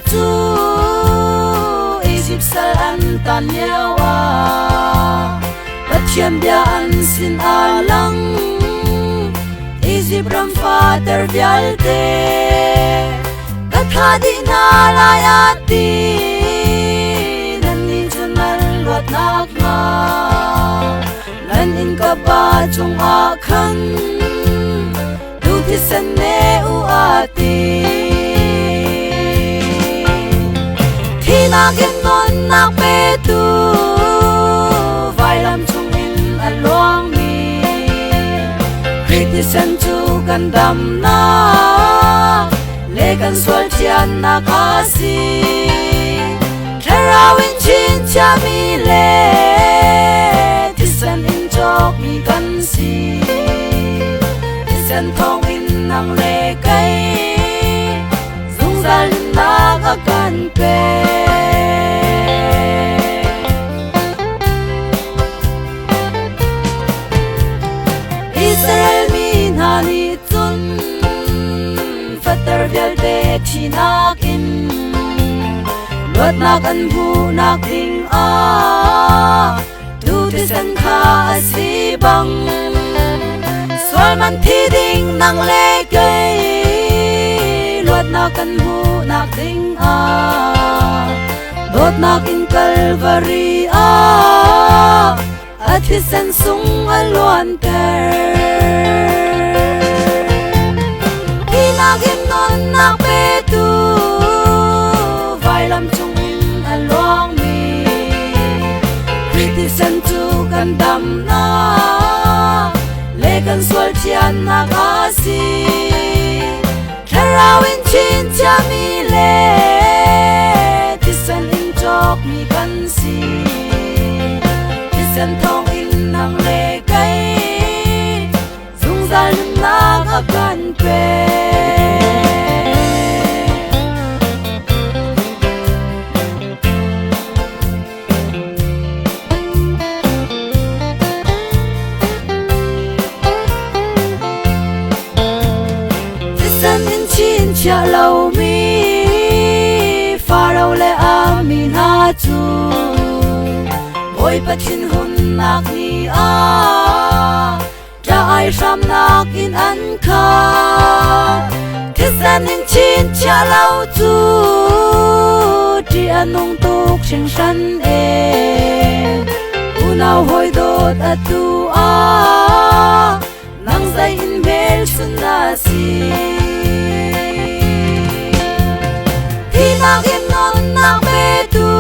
chu Egypt sal an tan yawa Pathiam bia an sin alang Egypt ram father vialte Kathadi na layati Nanin chunal luat nakna Nanin kaba chung akhan Duthi sanne uati Thina gen non nak petu Vailam chung in along mi Kritisan chu gandam na Lekan swal tian na kasi Tarawin chin cha mi le Tisan in chok mi kansi Tisan thong in nang le kay Zung zal na kakan pe Israel min hani tun Fatar vial de chinak in Luat nak an hu nak ding a Tu tisan ka asibang Swal man thi ding nang le kay Luat nak an hu nak ding a Luat nak in Calvary a At hisan sung aluan ter Hinagin non nak petu Vailam chung in along mi Kritisan chu gandam na Lekan swal tian na kasi Tarawin chin cha mi le Tisan in chok mi kansi Tisan thong in nang le kay Zung zal na kakan pe Tisan in chin cha lau mi Pharaoh le amin ha chu Oi pathin hun nak ni a Ja ai ram nak in an kha Tisan in chin cha lau chu Ti anong tuk sing san e Unaw hoi dot atu a Nang zay in mel sun na si Hinagin non nak petu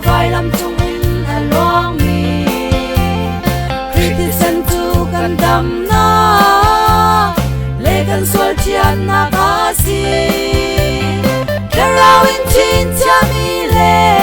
Vailam chung in along mi Kritisan chu gandam na Lekan swal tian na kasi Tarawin chin cha mi le